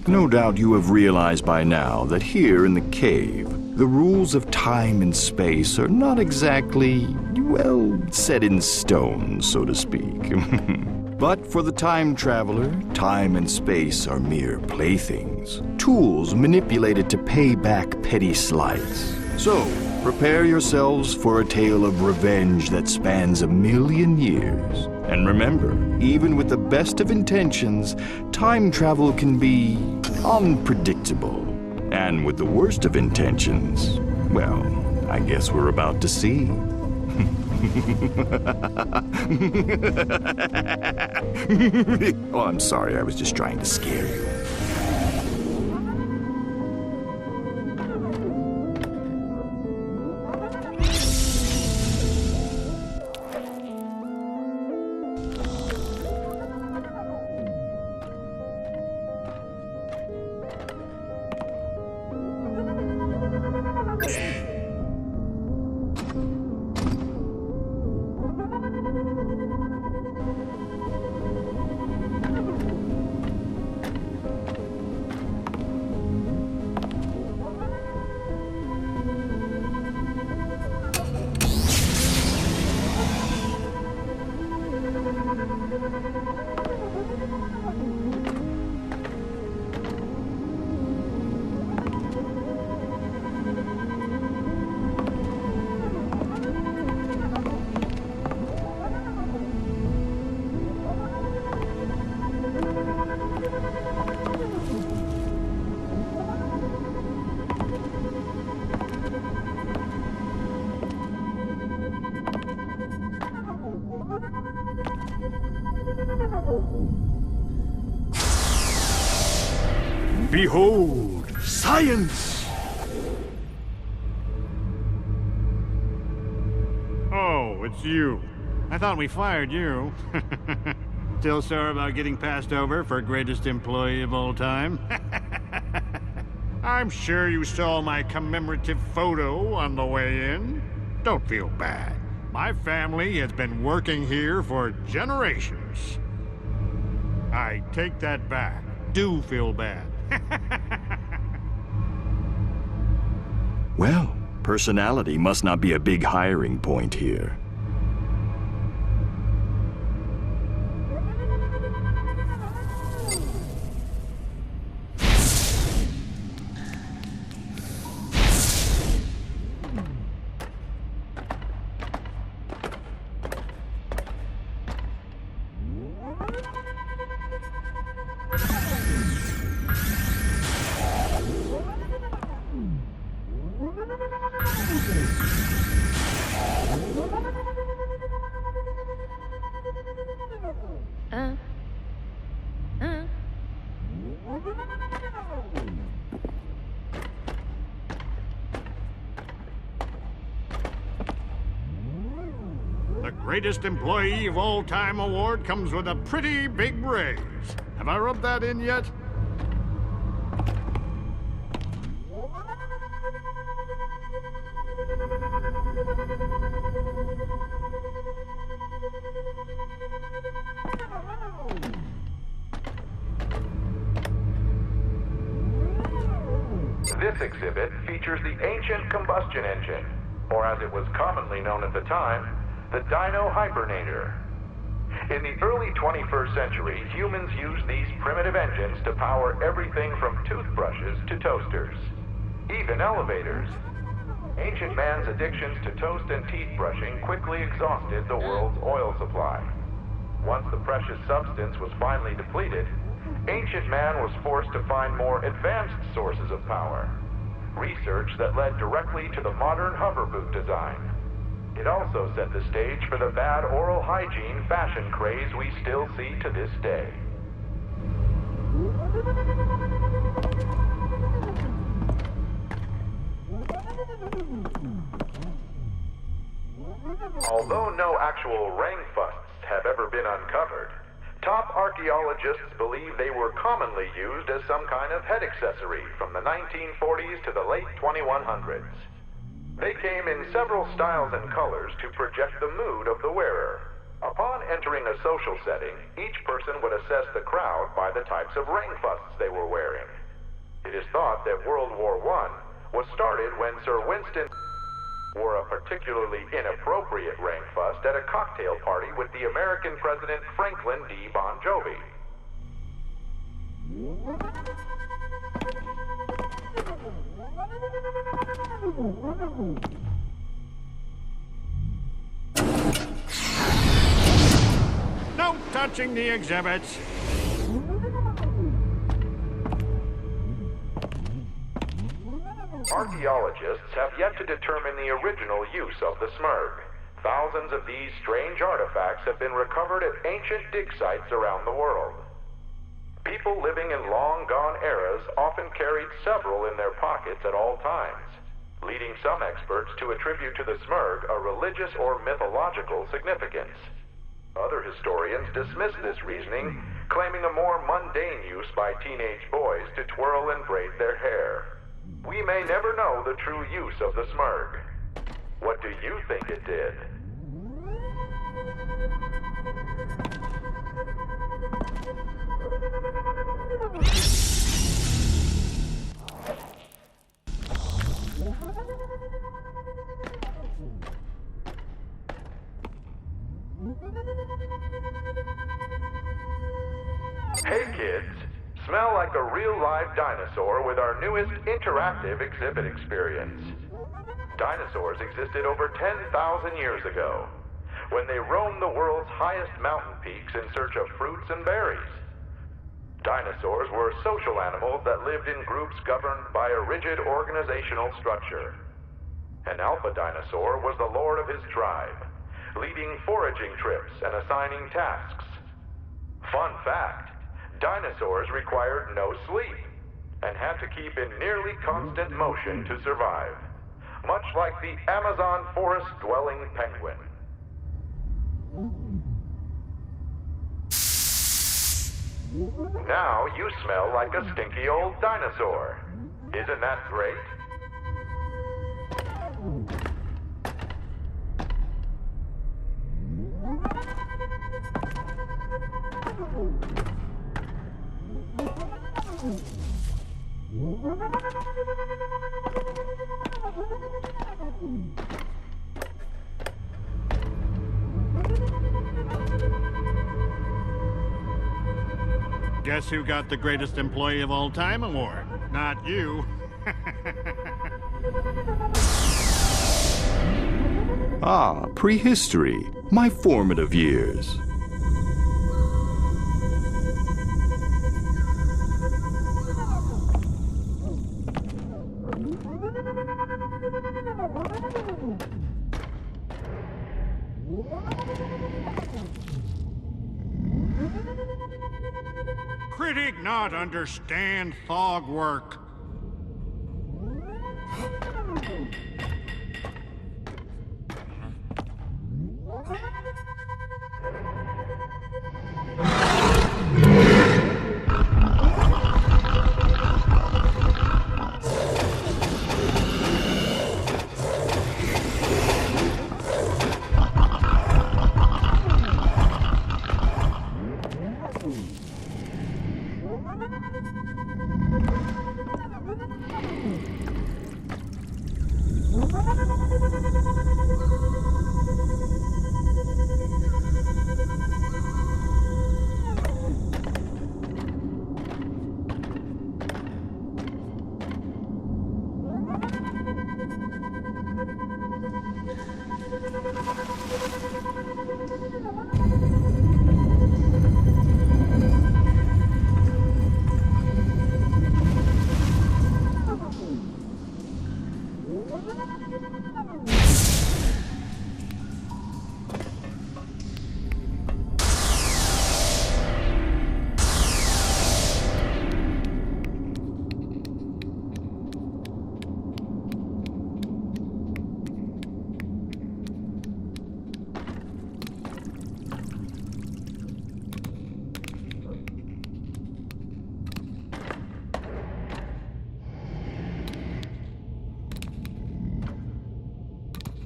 No doubt you have realized by now that here in the cave, the rules of time and space are not exactly, well, set in stone, so to speak. But for the time traveler, time and space are mere playthings, tools manipulated to pay back petty slights. So, prepare yourselves for a tale of revenge that spans 1,000,000 years. And remember, even with the best of intentions, time travel can be unpredictable. And with the worst of intentions, well, I guess we're about to see. Oh, I'm sorry, I was just trying to scare you. Behold, science! Oh, it's you. I thought we fired you. Still sore about getting passed over for greatest employee of all time? I'm sure you saw my commemorative photo on the way in. Don't feel bad. My family has been working here for generations. I take that back. Do feel bad. Well, personality must not be a big hiring point here. The Greatest Employee of All Time award comes with a pretty big raise. Have I rubbed that in yet? This exhibit features the ancient combustion engine, or as it was commonly known at the time, the Dino Hibernator. In the early 21st century, humans used these primitive engines to power everything from toothbrushes to toasters, even elevators. Ancient man's addictions to toast and teeth brushing quickly exhausted the world's oil supply. Once the precious substance was finally depleted, ancient man was forced to find more advanced sources of power, research that led directly to the modern hoverboot design. It also set the stage for the bad oral hygiene fashion craze we still see to this day. Although no actual ring fusts have ever been uncovered, top archaeologists believe they were commonly used as some kind of head accessory from the 1940s to the late 2100s. They came in several styles and colors to project the mood of the wearer. Upon entering a social setting, each person would assess the crowd by the types of ringfusts they were wearing. It is thought that World War I was started when Sir Winston wore a particularly inappropriate ringfust at a cocktail party with the American President Franklin D. Bon Jovi. No touching the exhibits. Archaeologists have yet to determine the original use of the smurg. Thousands of these strange artifacts have been recovered at ancient dig sites around the world. People living in long-gone eras often carried several in their pockets at all times, leading some experts to attribute to the smurg a religious or mythological significance. Other historians dismiss this reasoning, claiming a more mundane use by teenage boys to twirl and braid their hair. We may never know the true use of the smurg. What do you think it did? Hey kids, smell like a real live dinosaur with our newest interactive exhibit experience. Dinosaurs existed over 10,000 years ago, when they roamed the world's highest mountain peaks in search of fruits and berries. Dinosaurs were social animals that lived in groups governed by a rigid organizational structure. An alpha dinosaur was the lord of his tribe, leading foraging trips and assigning tasks. Fun fact, dinosaurs required no sleep and had to keep in nearly constant motion to survive, much like the Amazon forest-dwelling penguin. Now you smell like a stinky old dinosaur. Isn't that great? Guess who got the greatest employee of all time award? Not you. Ah, prehistory, my formative years. Critic not understand thog work.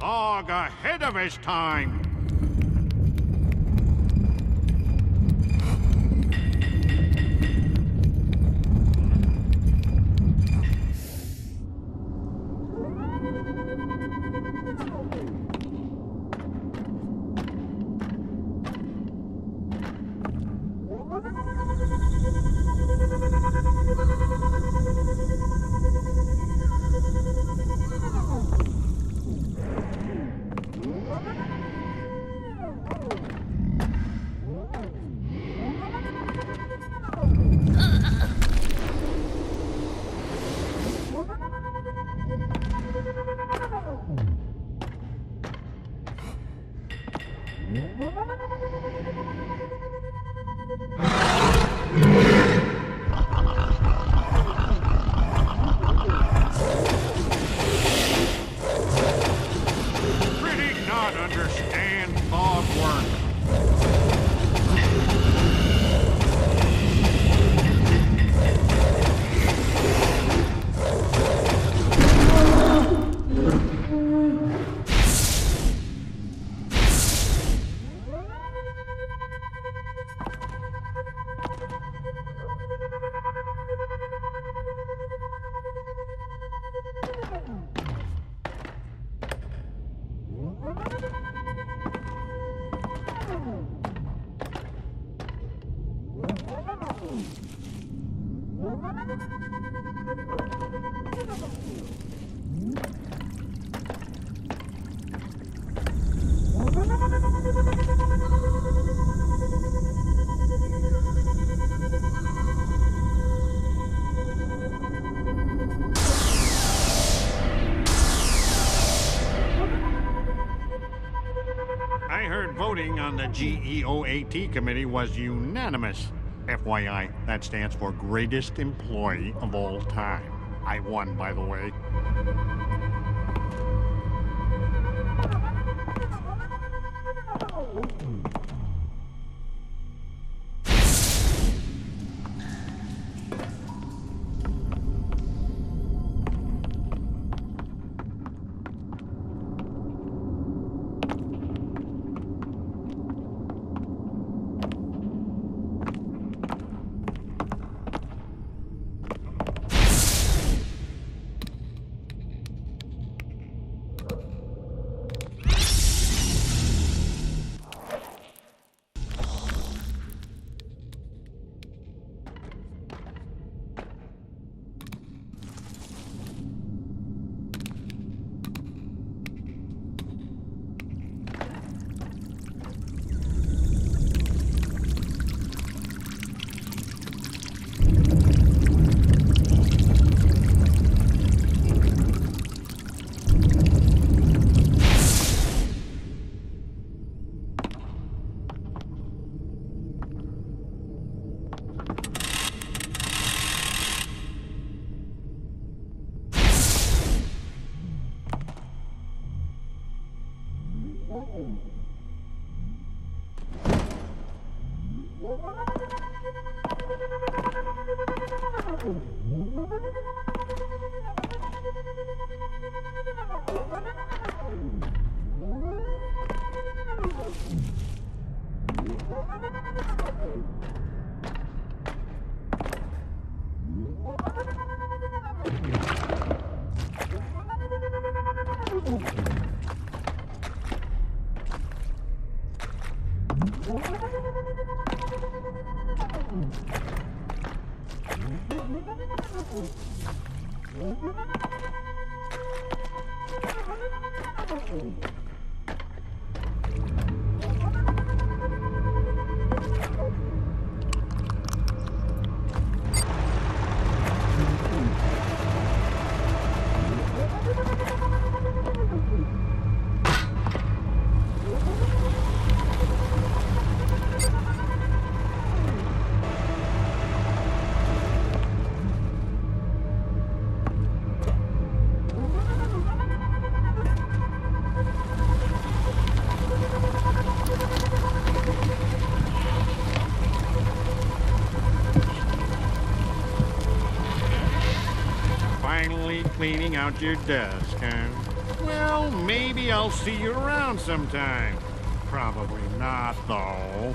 Thog ahead of his time. Pretty not understand thought work. I heard voting on the GEOAT committee was unanimous. FYI, that stands for Greatest Employee of All Time. I won, by the way. Cleaning out your desk, huh? Well, maybe I'll see you around sometime. Probably not, though.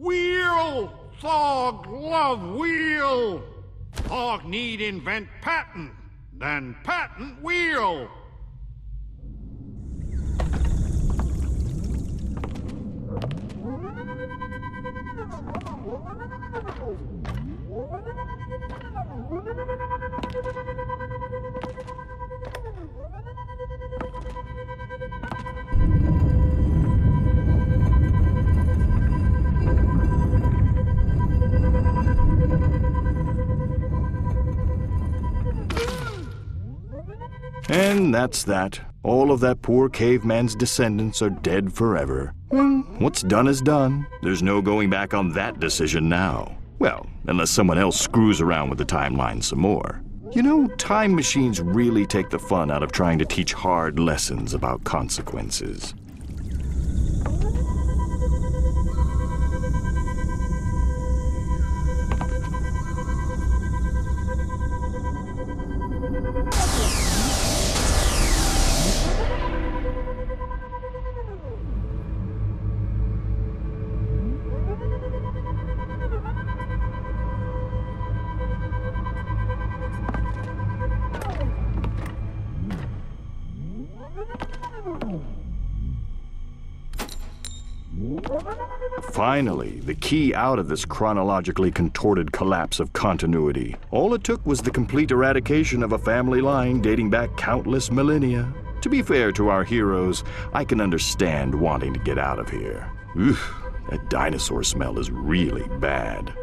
Wheel! Thog love wheel! Thog need invent patent, then patent wheel! And that's that. All of that poor caveman's descendants are dead forever. What's done is done. There's no going back on that decision now. Well, unless someone else screws around with the timeline some more. You know, time machines really take the fun out of trying to teach hard lessons about consequences. Finally, the key out of this chronologically contorted collapse of continuity. All it took was the complete eradication of a family line dating back countless millennia. To be fair to our heroes, I can understand wanting to get out of here. Oof, that dinosaur smell is really bad.